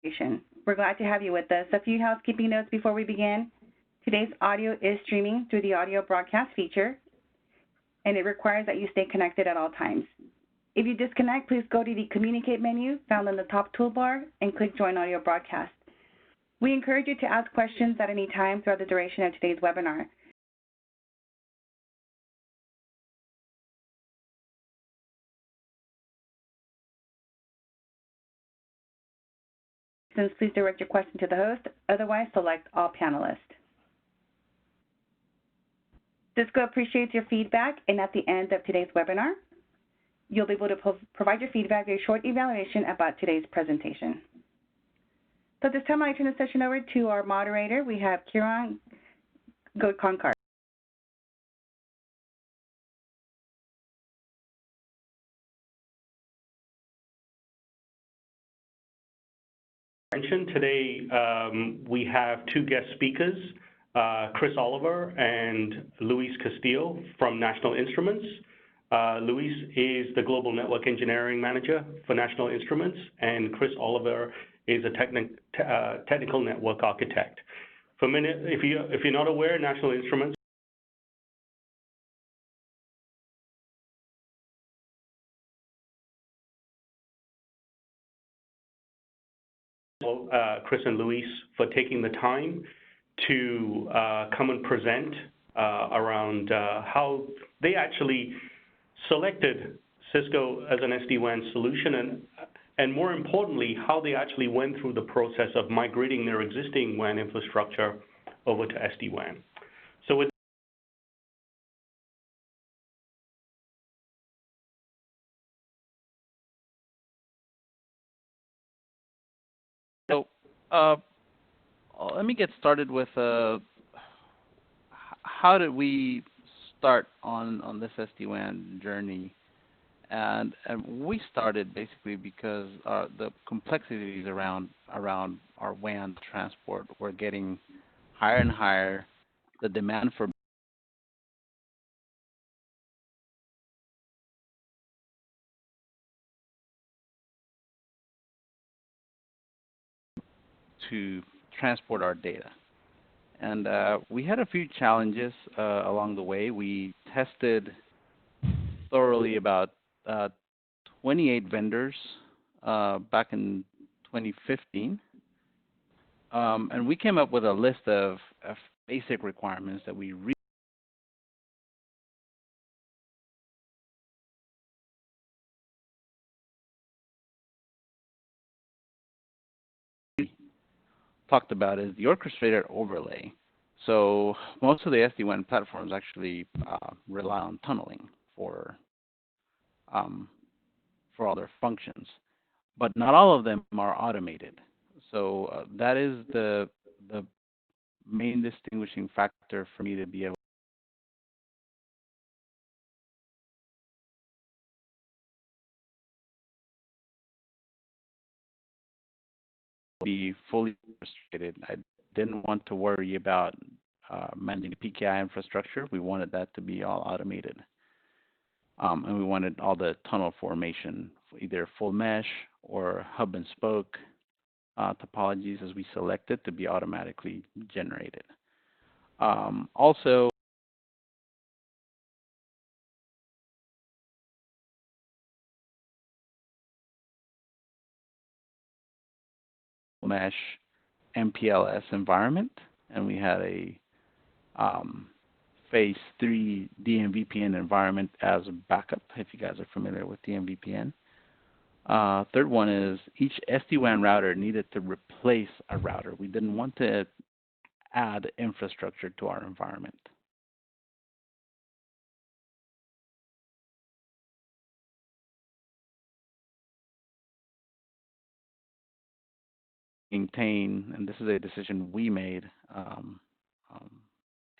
We're glad to have you with us. A few housekeeping notes before we begin. Today's audio is streaming through the audio broadcast feature, and it requires that you stay connected at all times. If you disconnect, please go to the Communicate menu found on the top toolbar and click Join Audio Broadcast. We encourage you to ask questions at any time throughout the duration of today's webinar. Please direct your question to the host. Otherwise, select all panelists. Cisco appreciates your feedback, and at the end of today's webinar, you'll be able to provide your feedback via short evaluation about today's presentation. So at this time, I turn the session over to our moderator. We have Kiran Godkonkar. Today, we have two guest speakers, Chris Oliver and Luis Castillo from National Instruments. Luis is the Global Network Engineering Manager for National Instruments, and Chris Oliver is a technical network architect. For a minute, if you're not aware, National Instruments Chris and Luis for taking the time to come and present around how they actually selected Cisco as an SD-WAN solution, and more importantly, how they actually went through the process of migrating their existing WAN infrastructure over to SD-WAN. Let me get started with how did we start on this SD-WAN journey, and we started basically because the complexities around our WAN transport were getting higher and higher. The demand for to transport our data. And we had a few challenges along the way. We tested thoroughly about 28 vendors back in 2015. And we came up with a list of basic requirements that we talked about is the orchestrator overlay. So most of the SD-WAN platforms actually rely on tunneling for all their functions, but not all of them are automated. So that is the main distinguishing factor for me to be able to be fully orchestrated. I didn't want to worry about managing the PKI infrastructure. We wanted that to be all automated. And we wanted all the tunnel formation, either full mesh or hub and spoke topologies as we selected, to be automatically generated. Also, mesh MPLS environment, and we had a phase 3 DMVPN environment as a backup, if you guys are familiar with DMVPN. Third one is each SD-WAN router needed to replace a router. We didn't want to add infrastructure to our environment. Maintain, and this is a decision we made,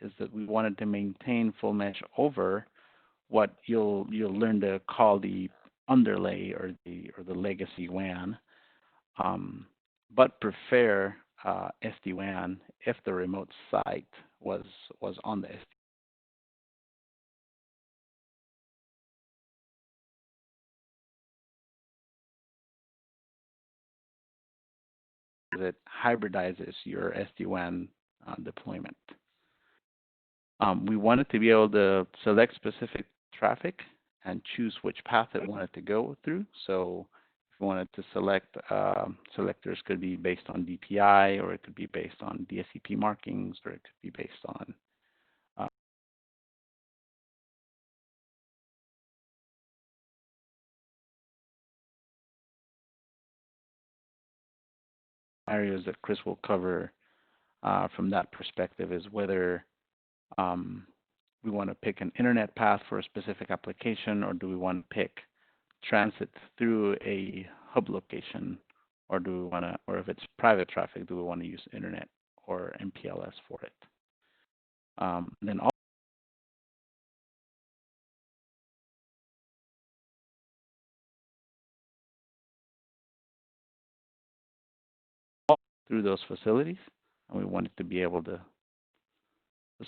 is that we wanted to maintain full mesh over what you'll learn to call the underlay or the legacy WAN, but prefer SD-WAN if the remote site was on the SD. it hybridizes your SD-WAN deployment. We wanted to be able to select specific traffic and choose which path it wanted to go through. So if we wanted to select, selectors could be based on DPI, or it could be based on DSCP markings, or it could be based on areas that Chris will cover from that perspective, is whether we want to pick an internet path for a specific application, or do we want to pick transit through a hub location, or do we want to, or if it's private traffic, do we want to use internet or MPLS for it? Then all through those facilities, and we wanted to be able to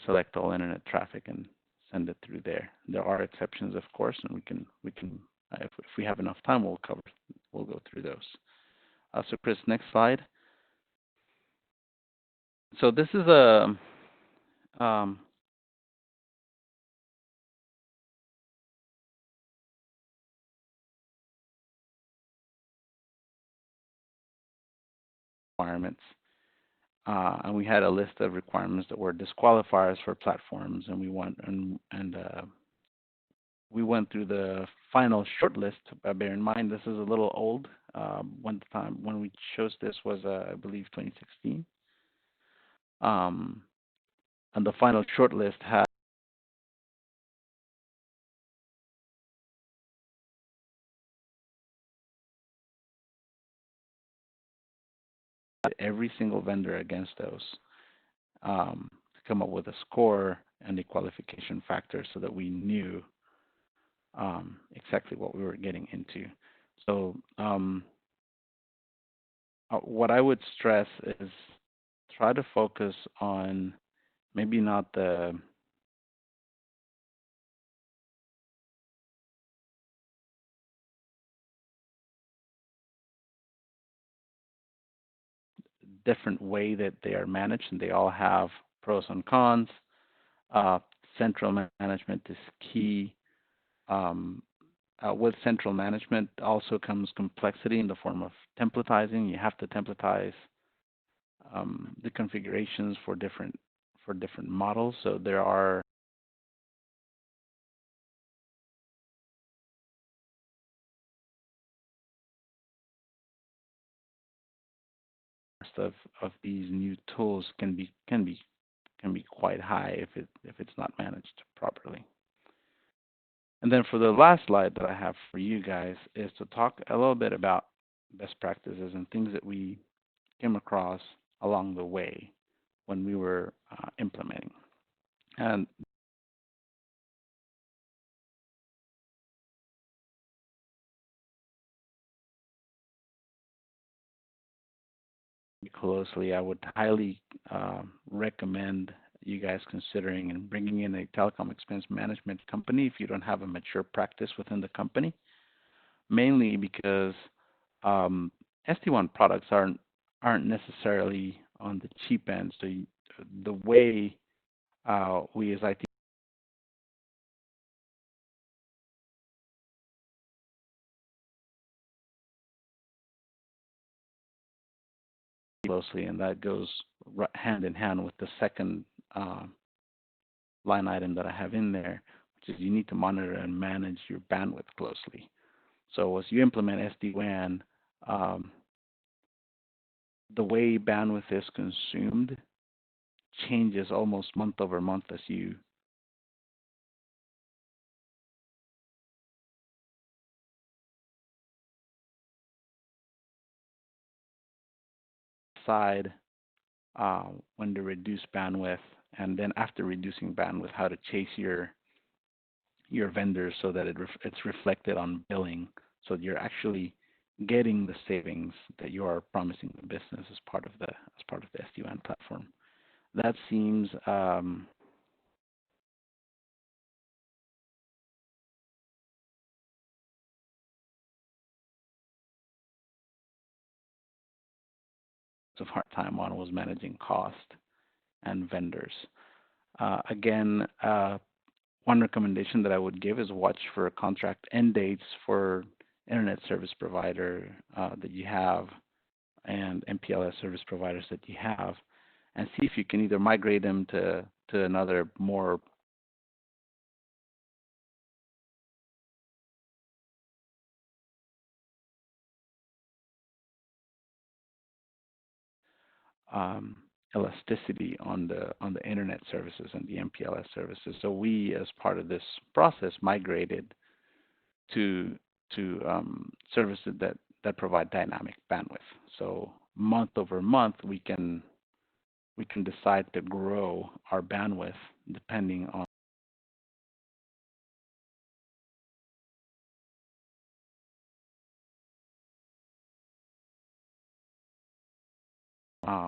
select all internet traffic and send it through there. There are exceptions, of course, and we can if we have enough time, we'll go through those. So Chris, next slide. So this is a requirements, and we had a list of requirements that were disqualifiers for platforms, and we went through the final short list. Bear in mind, this is a little old. When we chose this was, I believe, 2016. And the final short list had every single vendor against those to come up with a score and a qualification factor, so that we knew exactly what we were getting into. So what I would stress is try to focus on maybe not the different way that they are managed, and they all have pros and cons. Central management is key. With central management also comes complexity in the form of templatizing. You have to templatize the configurations for different models. So there are of these new tools can be quite high if it's not managed properly. And then for the last slide that I have for you guys is to talk a little bit about best practices and things that we came across along the way when we were implementing. And closely, I would highly recommend you guys considering and bringing in a telecom expense management company if you don't have a mature practice within the company, mainly because SD-WAN products aren't necessarily on the cheap end. So the way we as IT closely, and that goes hand in hand with the second line item that I have in there, which is you need to monitor and manage your bandwidth closely. So as you implement SD-WAN, the way bandwidth is consumed changes almost month over month as you decide when to reduce bandwidth, and then after reducing bandwidth, how to chase your vendors so that it's reflected on billing, so you're actually getting the savings that you are promising the business as part of the SD-WAN platform. That seems of hard time on was managing cost and vendors. Again, one recommendation that I would give is watch for contract end dates for internet service provider that you have and MPLS service providers that you have, and see if you can either migrate them to another more elasticity on the internet services and the MPLS services. So we, as part of this process, migrated to services that provide dynamic bandwidth. So month over month, we can decide to grow our bandwidth depending on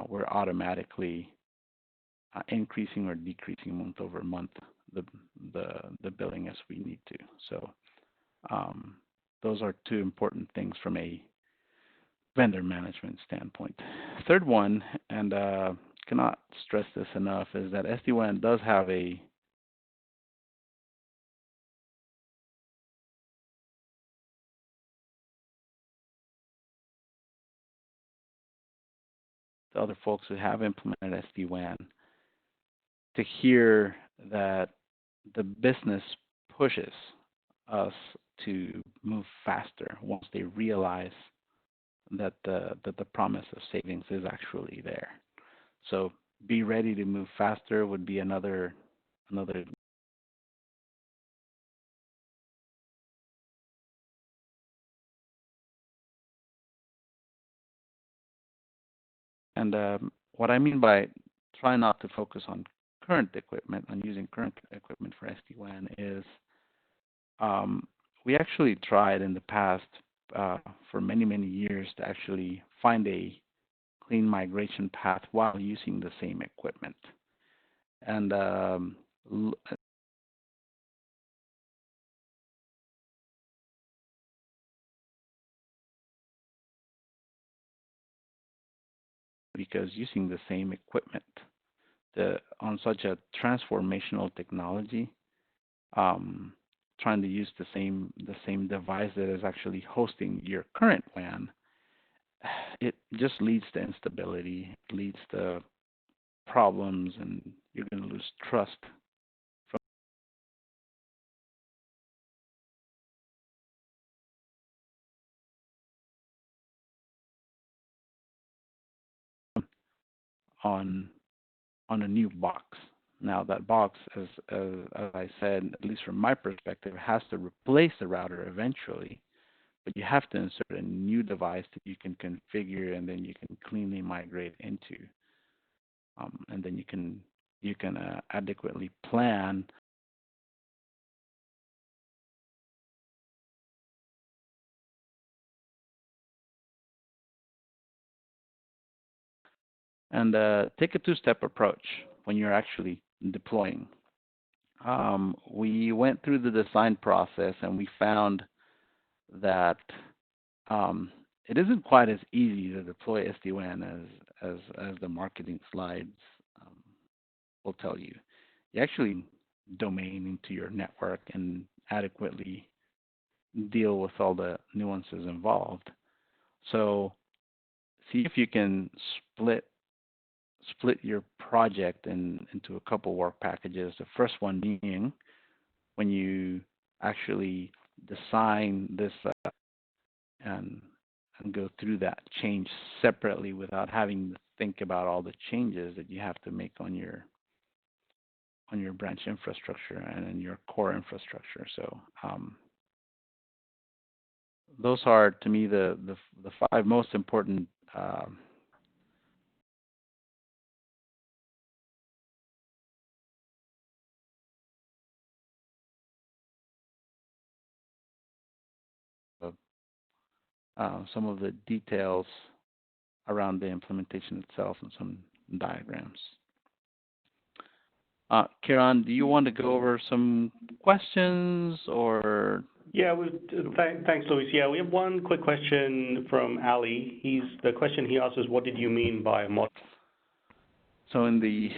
we're automatically increasing or decreasing month over month the billing as we need to. So those are two important things from a vendor management standpoint. Third one, and cannot stress this enough, is that SD-WAN does have a the other folks who have implemented SD-WAN to hear that the business pushes us to move faster once they realize that the promise of savings is actually there. So be ready to move faster would be another. And what I mean by try not to focus on current equipment and using current equipment for SD-WAN is we actually tried in the past for many years to actually find a clean migration path while using the same equipment. And because using the same equipment on such a transformational technology, trying to use the same device that is actually hosting your current WAN, it just leads to instability, leads to problems, and you're going to lose trust on a new box. Now that box, as I said, at least from my perspective, has to replace the router eventually, but you have to insert a new device that you can configure and then you can cleanly migrate into, and then you can adequately plan and take a two-step approach when you're actually deploying. We went through the design process and we found that it isn't quite as easy to deploy SD-WAN as the marketing slides will tell you. You actually domain into your network and adequately deal with all the nuances involved. So see if you can split your project into a couple work packages. The first one being when you actually design this and go through that change separately without having to think about all the changes that you have to make on your branch infrastructure and in your core infrastructure. So those are, to me, the 5 most important some of the details around the implementation itself and some diagrams. Kieran, do you want to go over some questions or Yeah, thanks, Luis. Yeah, we have one quick question from Ali. The question he asks is, what did you mean by a mod? So in the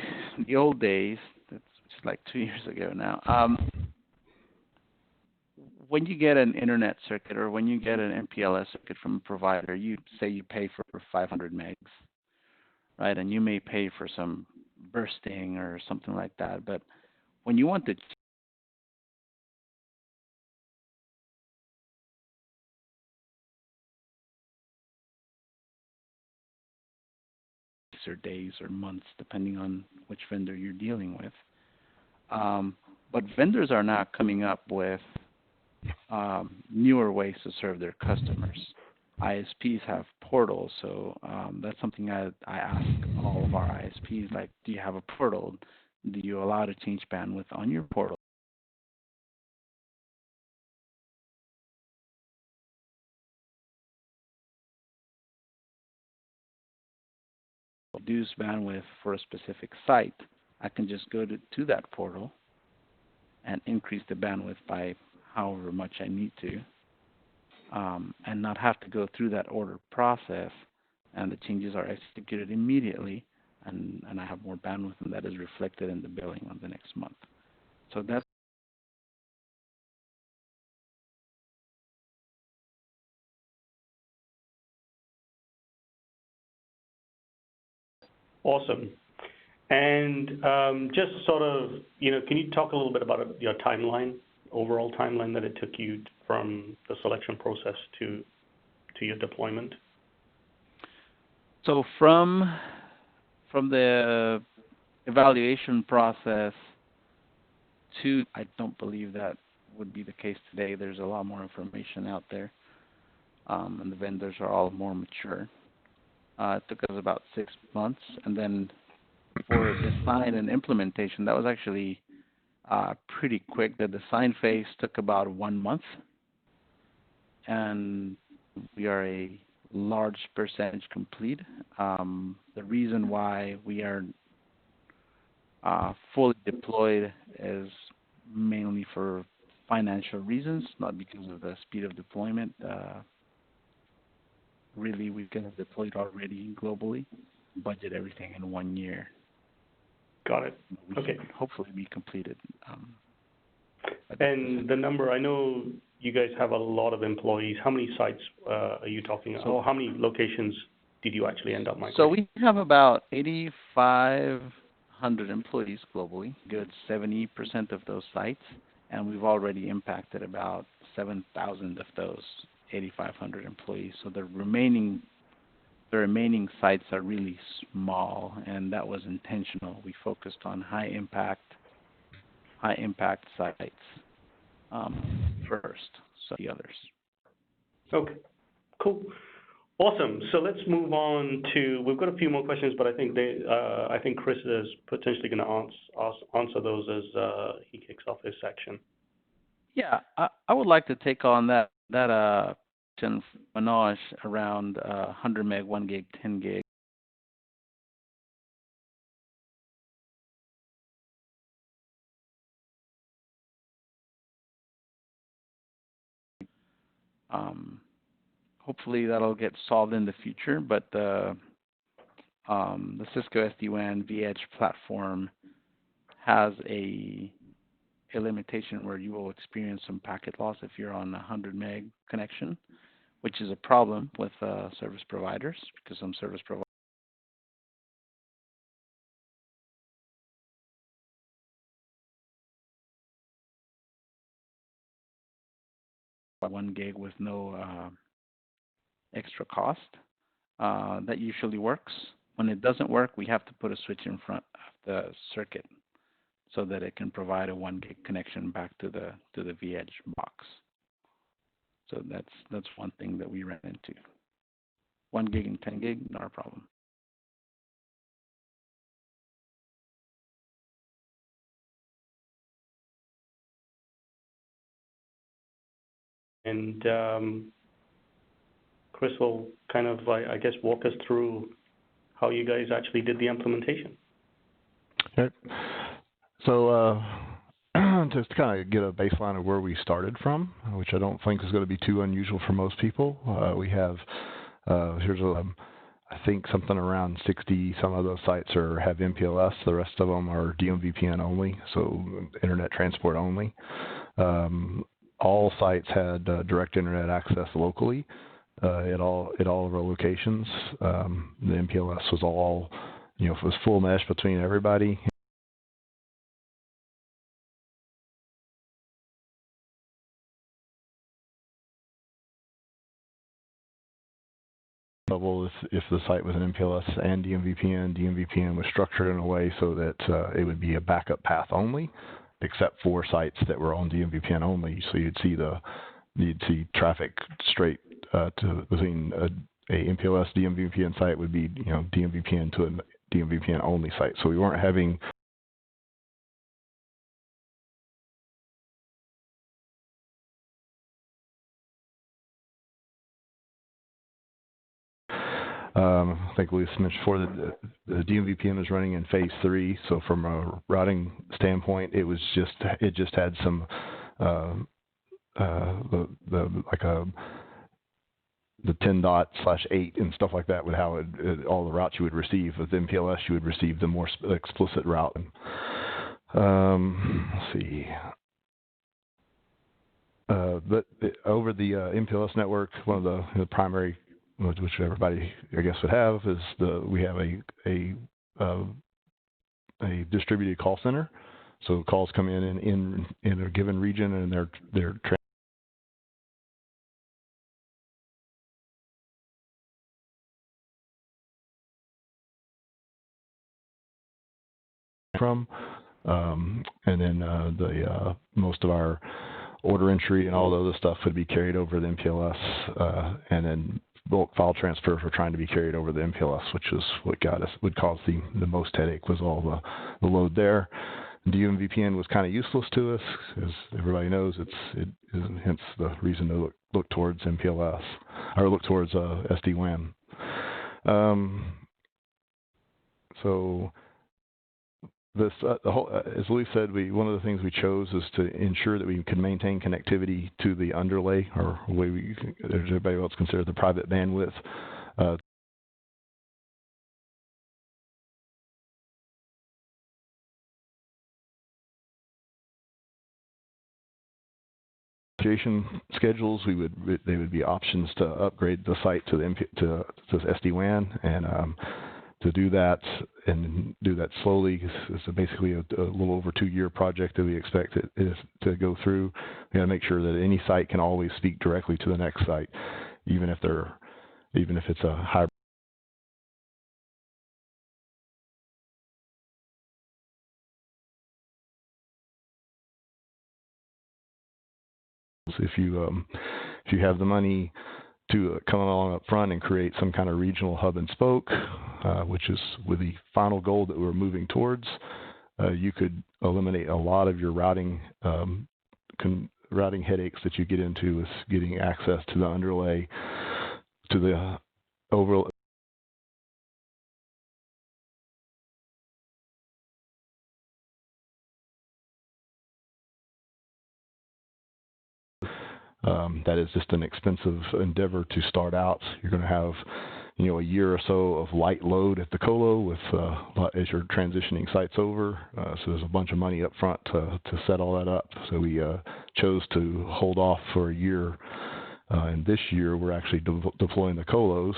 old days, that's like 2 years ago now, when you get an internet circuit or when you get an MPLS circuit from a provider, you say you pay for 500 megs, right? And you may pay for some bursting or something like that. But when you want to or days or months, depending on which vendor you're dealing with. But vendors are now coming up with newer ways to serve their customers. ISPs have portals, so that's something I ask all of our ISPs, like, do you have a portal? Do you allow to change bandwidth on your portal? Reduce bandwidth for a specific site, I can just go to that portal and increase the bandwidth by however much I need to, and not have to go through that order process, and the changes are executed immediately, and I have more bandwidth, and that is reflected in the billing on the next month. So that's Awesome. And just sort of, can you talk a little bit about your timeline, overall timeline that it took you from the selection process to your deployment? so from the evaluation process to, I don't believe that would be the case today. There's a lot more information out there, and the vendors are all more mature. It took us about 6 months, and then for design and implementation, that was actually pretty quick. The design phase took about 1 month, and we are a large percentage complete. The reason why we are fully deployed is mainly for financial reasons, not because of the speed of deployment. Really, we've got it deployed already globally, budget everything in 1 year. Got it. We Okay. should hopefully be completed. And the number, I know you guys have a lot of employees. How many sites are you talking about? Or how many locations did you actually end up migrating? So we have about 8,500 employees globally, good 70% of those sites, and we've already impacted about 7,000 of those 8,500 employees. So the remaining sites are really small, and that was intentional. We focused on high impact sites first, so the others. Okay, cool. Awesome. So let's move on to, we've got a few more questions, but I think Chris is potentially going to answer those as he kicks off his section. Yeah, I would like to take on that Manoj around 100 meg, 1 gig, 10 gig. Hopefully that'll get solved in the future, but the Cisco SD-WAN VEdge platform has a limitation where you will experience some packet loss if you're on a 100 meg connection, which is a problem with service providers, because some service providers 1 gig with no extra cost. That usually works. When it doesn't work, we have to put a switch in front of the circuit so that it can provide a 1 gig connection back to the VEdge box. So that's one thing that we ran into. 1 gig and 10 gig, not a problem. And Chris will kind of, I guess, walk us through how you guys actually did the implementation. Okay. So just to kind of get a baseline of where we started from, which I don't think is going to be too unusual for most people. We have here's I think something around 60 some of those sites have MPLS. The rest of them are DMVPN only, so internet transport only. All sites had direct internet access locally at all of our locations. The MPLS was all, it was full mesh between everybody. If the site was an MPLS and DMVPN was structured in a way so that it would be a backup path only, except for sites that were on DMVPN only. So you'd see traffic straight between a MPLS DMVPN site would be DMVPN to a DMVPN only site. So we weren't having I think we mentioned before that the DMVPN is running in phase 3. So from a routing standpoint, it just had some the 10./8 and stuff like that with how all the routes you would receive. With MPLS, you would receive the more explicit route. Let's see. But over the MPLS network, one of the primary, which everybody I guess would have, is we have a distributed call center. So calls come in a given region, and they're from, and then most of our order entry and all the other stuff would be carried over the MPLS, and then bulk file transfers were trying to be carried over the MPLS, which is what would cause the most headache, was all the load there. DMVPN was kind of useless to us, as everybody knows. It is hence the reason to look towards MPLS or look towards SD-WAN. So this, as Louis said, one of the things we chose is to ensure that we could maintain connectivity to the underlay, or the way everybody else considers the private bandwidth. Schedules, they would be options to upgrade the site to SD-WAN, and to do that and do that slowly. It's basically a little over 2-year project that we expect it to go through. We got to make sure that any site can always speak directly to the next site, even if it's a hybrid. If you have the money to come along up front and create some kind of regional hub and spoke, which is with the final goal that we're moving towards, you could eliminate a lot of your routing headaches that you get into with getting access to the underlay, to the overall. That is just an expensive endeavor to start out. You're going to have, a year or so of light load at the colo as you're transitioning sites over. So there's a bunch of money up front to set all that up. So we chose to hold off for a year. And this year we're actually deploying the colos.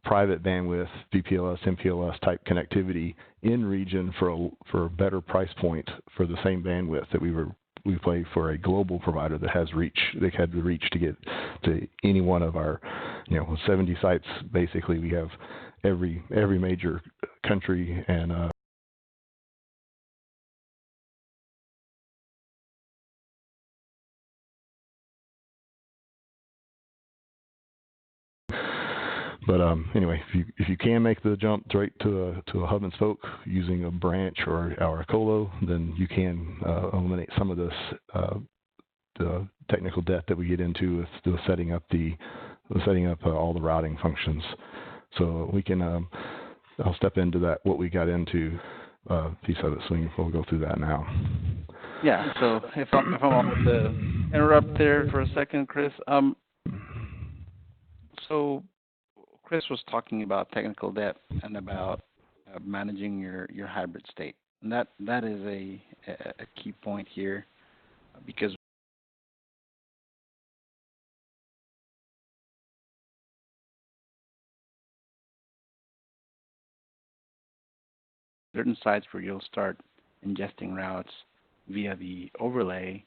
Private bandwidth, VPLS, MPLS type connectivity in region for a better price point for the same bandwidth that we play for a global provider that has reach. They had the reach to get to any one of our, 70 sites. Basically, we have every major country and But anyway, if you can make the jump straight to a hub and spoke using a branch or a colo, then you can eliminate some of this the technical debt that we get into with setting up all the routing functions. So we can, I'll step into that, what we got into piece of it, so we'll go through that now. Yeah, so if I'm able to interrupt there for a second, Chris. So Chris was talking about technical debt and about managing your hybrid state. And that is a key point here, because certain sites where you'll start ingesting routes via the overlay,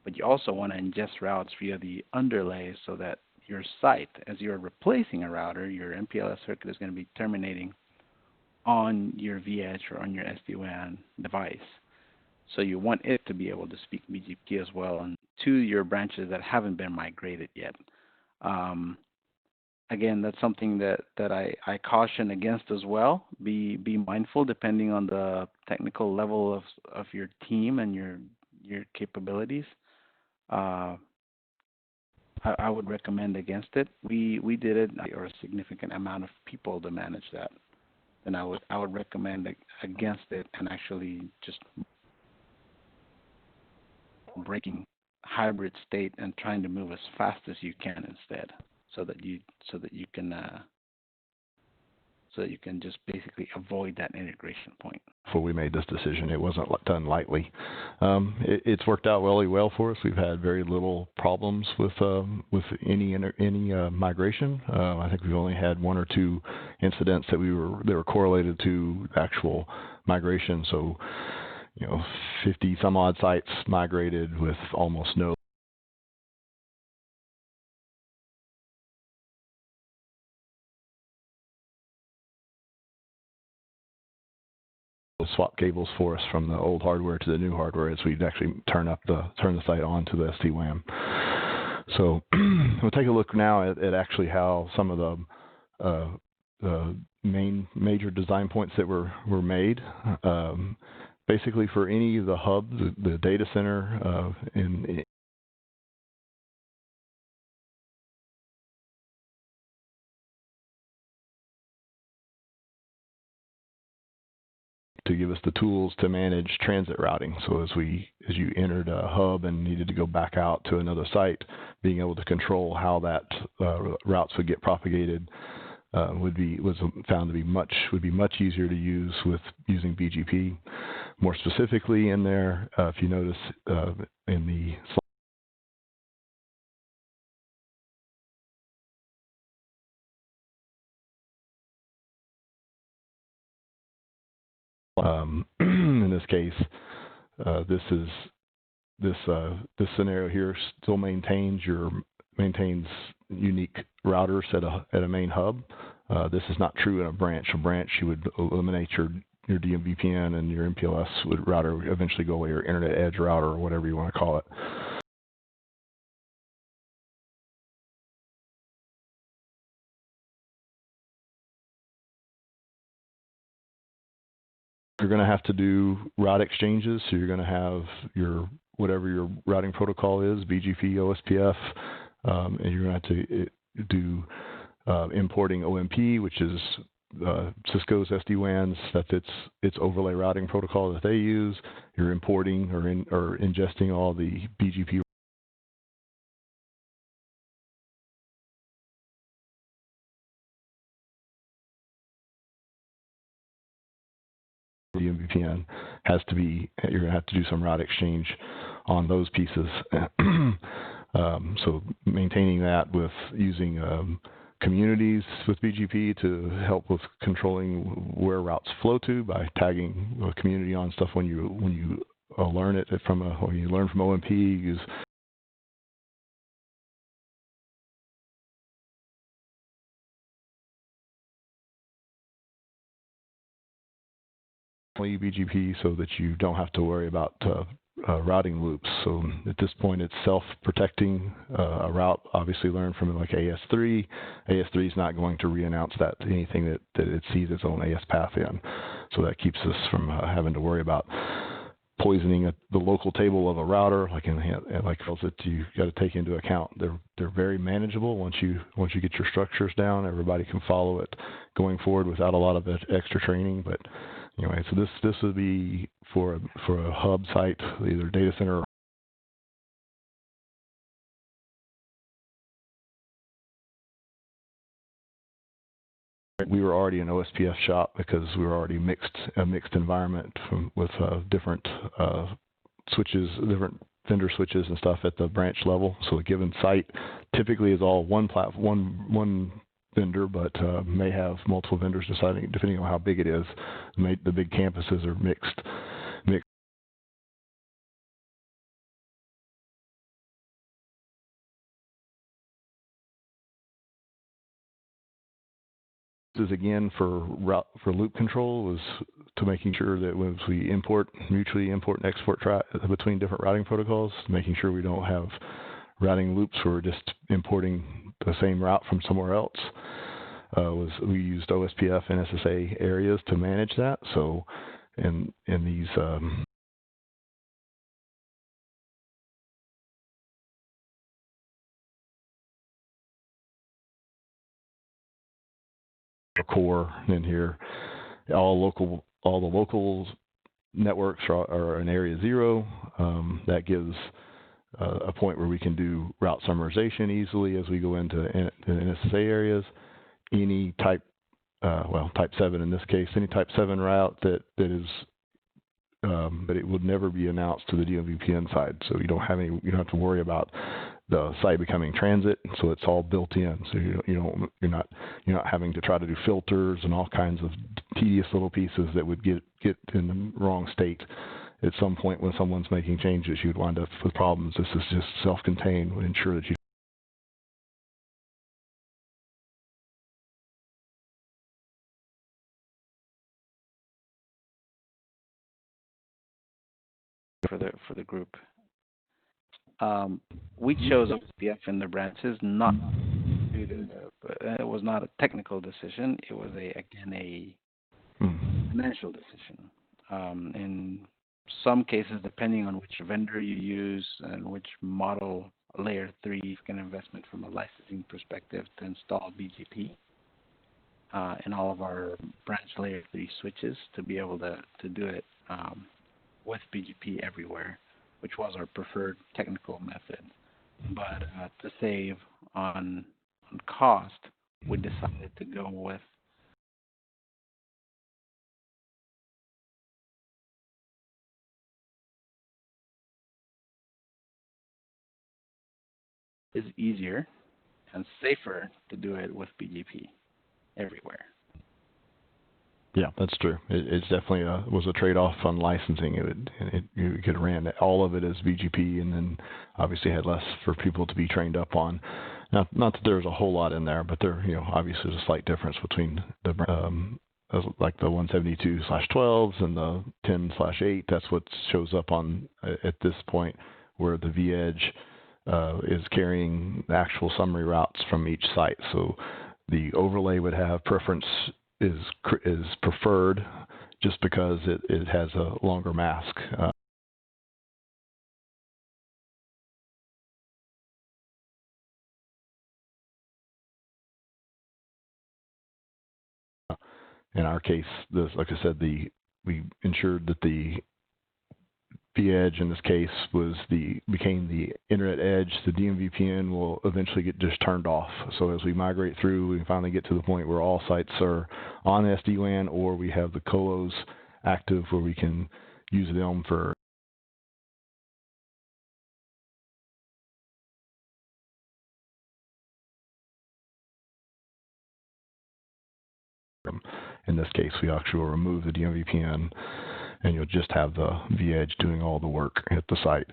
but you also want to ingest routes via the underlay so that your site, as you're replacing a router, your MPLS circuit is going to be terminating on your VH or on your SD-WAN device. So you want it to be able to speak BGP as well, and to your branches that haven't been migrated yet. Again, that's something that I caution against as well. Be mindful depending on the technical level of your team and your capabilities. I would recommend against it. We did it, or a significant amount of people to manage that. Then I would recommend against it, and actually just breaking hybrid state and trying to move as fast as you can instead, so that you can just basically avoid that integration point. Before we made this decision, it wasn't done lightly. It's worked out really well for us. We've had very little problems with any migration. I think we've only had one or two incidents that were correlated to actual migration. So, 50 some odd sites migrated with almost no swap cables for us from the old hardware to the new hardware as we'd actually turn the site on to the SD-WAN. So we'll take a look now at actually how some of the major design points that were made. Basically, for any of the hubs, the data center to give us the tools to manage transit routing. So as you entered a hub and needed to go back out to another site, being able to control how that routes would get propagated would be much easier to use with using BGP. More specifically in there, if you notice in the in this case, this scenario here still maintains unique routers at a main hub. This is not true in a branch. A branch, you would eliminate your DMVPN, and your MPLS router would eventually go away, or Internet Edge router, or whatever you want to call it. You're going to have to do route exchanges, so you're going to have whatever your routing protocol is, BGP, OSPF, and you're going to have to do importing OMP, which is Cisco's SD-WANs. That's its overlay routing protocol that they use. You're importing or ingesting all the BGP VPN has to be. You're going to have to do some route exchange on those pieces. So maintaining that with using communities with BGP to help with controlling where routes flow to by tagging a community on stuff when you learn it when you learn from OMP. You use BGP so that you don't have to worry about routing loops. So at this point, it's self-protecting. A route obviously learned from like AS3. AS3 is not going to re-announce that to anything that it sees its own AS path in. So that keeps us from having to worry about poisoning the local table of a router, like that you got to take into account. They're very manageable once you get your structures down. Everybody can follow it going forward without a lot of extra training. But anyway, so this would be for a hub site, either data center or we were already an OSPF shop because we were already a mixed environment with different switches, different vendor switches and stuff at the branch level. So a given site typically is all one vendor, but may have multiple vendors depending on how big it is. The big campuses are mixed. Is again for loop control was to making sure that when we mutually import and export between different routing protocols, making sure we don't have routing loops where we're just importing the same route from somewhere else. We used OSPF and SSA areas to manage that. So in these core in here, all the local networks are in area 0. That gives a point where we can do route summarization easily as we go into the NSA areas. Any type 7 in this case, any type 7 route that is, but it would never be announced to the DMVPN side. So you don't have to worry about the site becoming transit. So it's all built in. So you're not having to try to do filters and all kinds of tedious little pieces that would get in the wrong state. At some point when someone's making changes, you'd wind up with problems. This is just self-contained. Would ensure that you for the group. We chose OSPF in the branches not due to it was not a technical decision. It was a financial decision. In some cases, depending on which vendor you use and which model, layer 3 is an investment from a licensing perspective to install BGP in all of our branch layer 3 switches to be able to do it with BGP everywhere, which was our preferred technical method. But to save on cost, we decided to go with is easier and safer to do it with BGP everywhere. Yeah, that's true. It's definitely was a trade-off on licensing. You could ran all of it as BGP, and then obviously had less for people to be trained up on. Not that there's a whole lot in there, but there obviously there's a slight difference between the like the 172/12s and the 10/8. That's what shows up on at this point, where the vEdge is carrying the actual summary routes from each site. So the overlay would have preference is preferred just because it has a longer mask. In our case, like I said, we ensured that the vEdge in this case became the internet edge. The DMVPN will eventually get just turned off. So as we migrate through, we finally get to the point where all sites are on SD-WAN, or we have the colos active where we can use them for in this case, we actually will remove the DMVPN, and you'll just have the vEdge doing all the work at the site.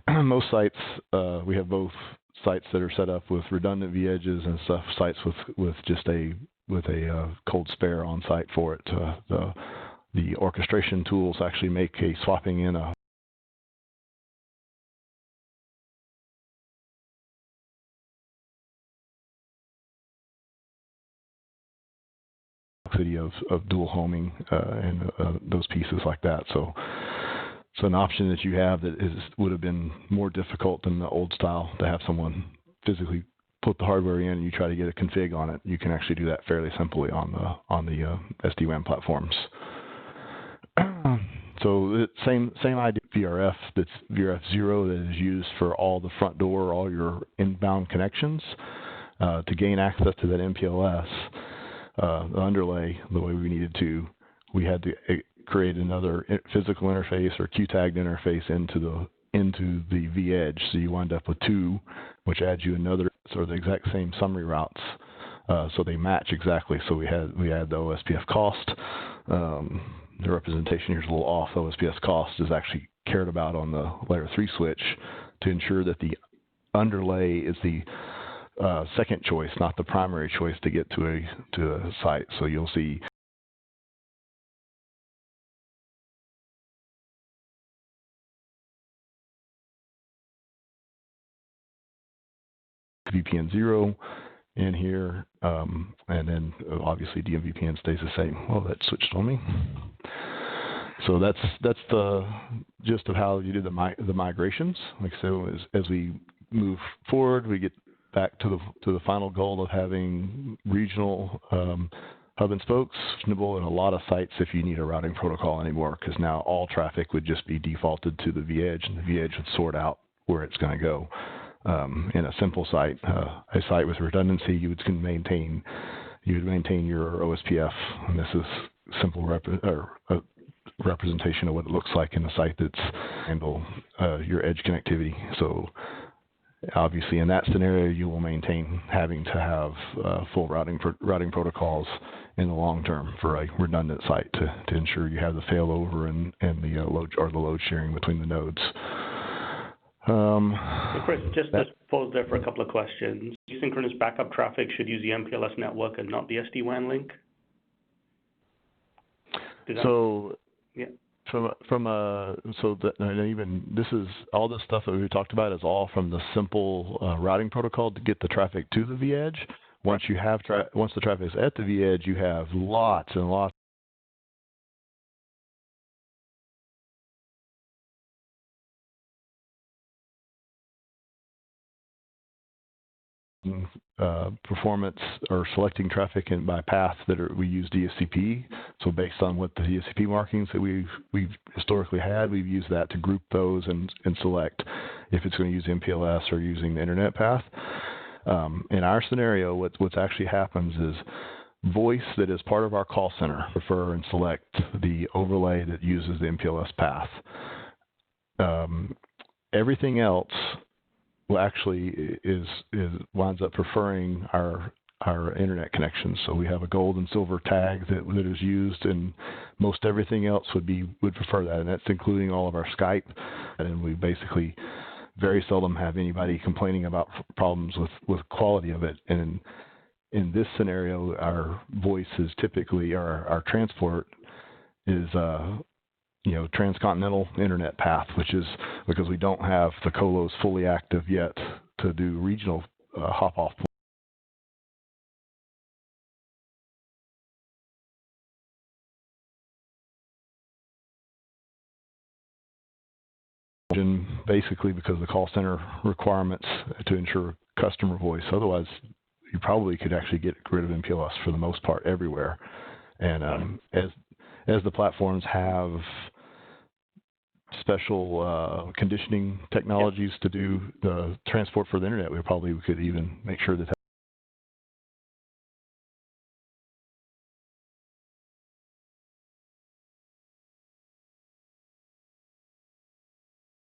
Most sites, we have both sites that are set up with redundant vEdges and stuff, sites with just a cold spare on site for it. The orchestration tools actually make a swapping in a of dual homing and those pieces like that. So So an option that you have that would have been more difficult than the old style to have someone physically put the hardware in and you try to get a config on it. You can actually do that fairly simply on the SD-WAN platforms. So same idea. VRF, that's VRF 0 that is used for all the front door, all your inbound connections. To gain access to that MPLS, the underlay, the way we needed to, we had to create another physical interface or Q-tagged interface into the V-edge. So you wind up with two, which adds you another sort of the exact same summary routes. So they match exactly. So we had the OSPF cost. The representation here is a little off. OSPF cost is actually cared about on the layer 3 switch to ensure that the underlay is the second choice, not the primary choice to get to a site. So you'll see VPN 0 in here, and then obviously DMVPN stays the same. Oh, that switched on me. So that's the gist of how you do the migrations. Like so, as we move forward, we get back to the final goal of having regional hub and spokes reasonable in a lot of sites if you need a routing protocol anymore, because now all traffic would just be defaulted to the V-edge, and the V-edge would sort out where it's going to go. In a simple site, a site with redundancy, you would maintain your OSPF, and this is simple representation of what it looks like in a site that's handle your edge connectivity. So obviously in that scenario, you will maintain having to have full routing protocols in the long term for a redundant site to ensure you have the failover and the load sharing between the nodes. So Chris, just to pause there for a couple of questions. Asynchronous backup traffic should use the MPLS network and not the SD-WAN link? Yeah. And even this is all this stuff that we talked about is all from the simple routing protocol to get the traffic to the V-edge. Once you have once the traffic is at the V-edge, you have lots and lots performance or selecting traffic by path we use DSCP. So based on what the DSCP markings that we've historically had, we've used that to group those and select if it's going to use MPLS or using the internet path. In our scenario, what's actually happens is voice that is part of our call center prefer and select the overlay that uses the MPLS path. Everything else actually winds up preferring our internet connections. So we have a gold and silver tag that is used, and most everything else would prefer that, and that's including all of our Skype. And we basically very seldom have anybody complaining about problems with quality of it. And in this scenario, our voice is typically our transport is transcontinental internet path, which is because we don't have the colos fully active yet to do regional hop-off. Basically because the call center requirements to ensure customer voice. Otherwise, you probably could actually get rid of MPLS for the most part everywhere. And as the platforms have special conditioning technologies to do the transport for the internet, we could even make sure that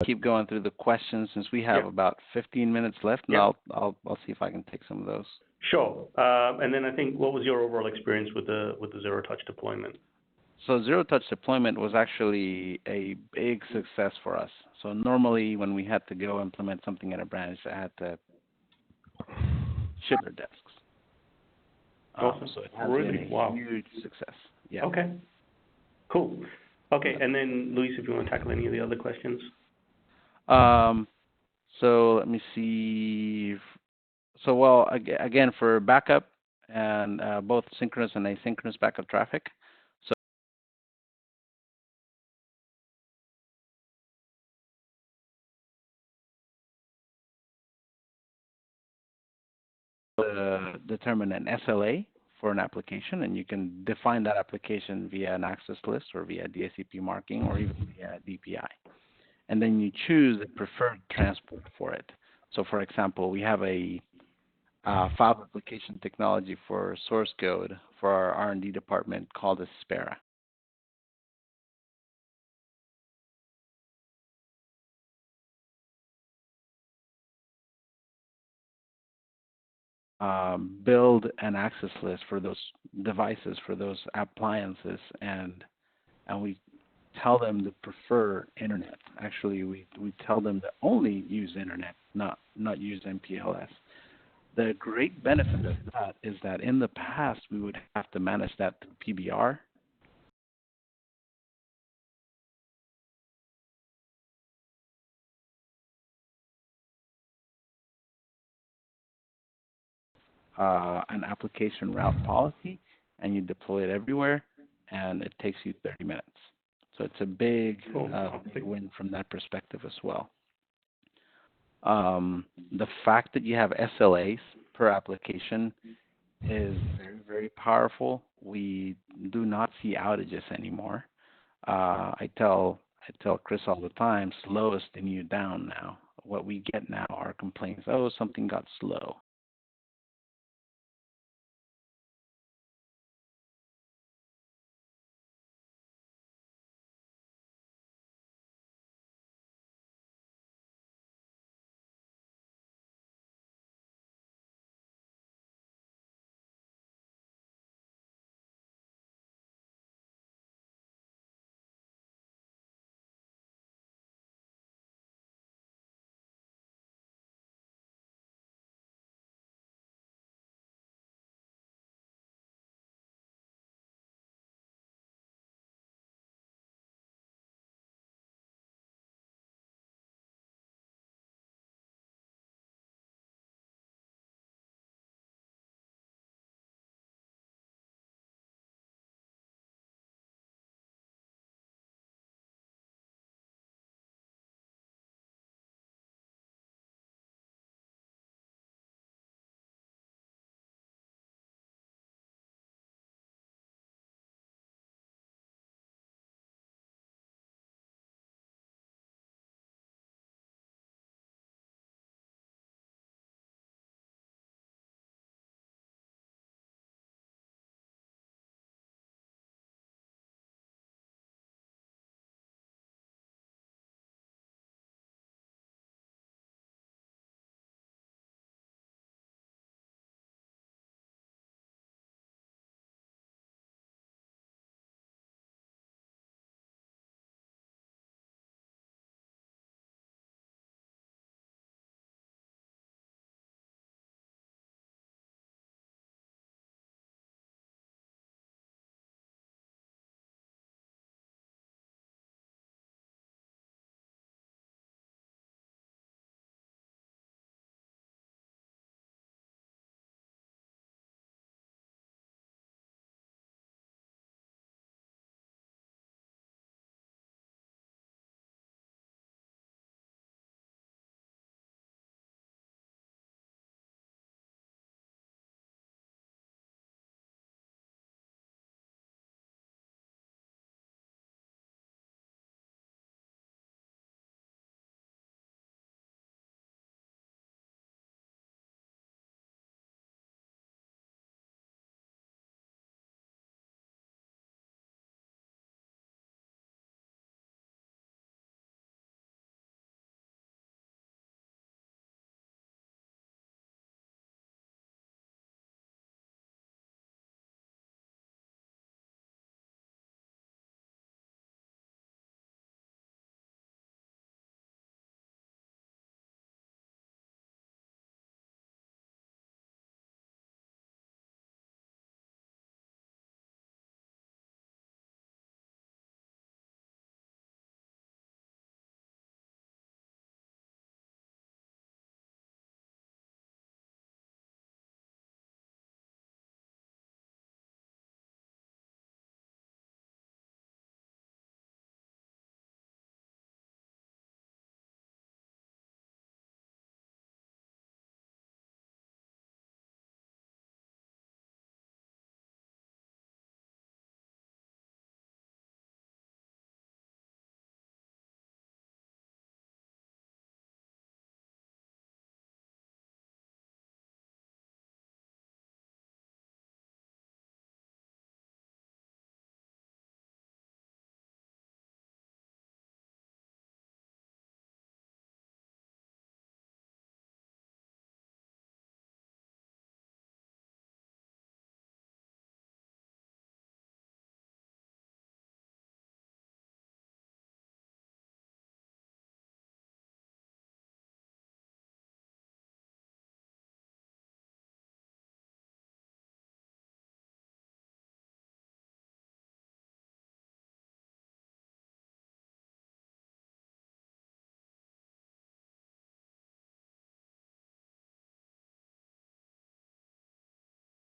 keep going through the questions since we have about 15 minutes left, and I'll see if I can take some of those. Sure. And then I think, what was your overall experience with the zero-touch deployment? So zero-touch deployment was actually a big success for us. So normally when we had to go implement something at a branch, I had to ship their desks. Awesome. So it has really? been a Wow. huge success. Yeah. Okay. Cool. Okay, and then Luis, if you want to tackle any of the other questions. So let me see. So well, again, for backup and both synchronous and asynchronous backup traffic. determine an SLA for an application, and you can define that application via an access list or via DSCP marking or even via DPI. And then you choose the preferred transport for it. So for example, we have a file application technology for source code for our R&D department called Aspera. Build an access list for those devices, for those appliances, and we tell them to prefer internet. Actually, we tell them to only use internet, not use MPLS. The great benefit of that is that in the past we would have to manage that through PBR. An application route policy, and you deploy it everywhere, and it takes you 30 minutes. So it's a big win from that perspective as well. The fact that you have SLAs per application is very, very powerful. We do not see outages anymore. I tell Chris all the time, slowest in you down now. What we get now are complaints, oh, something got slow.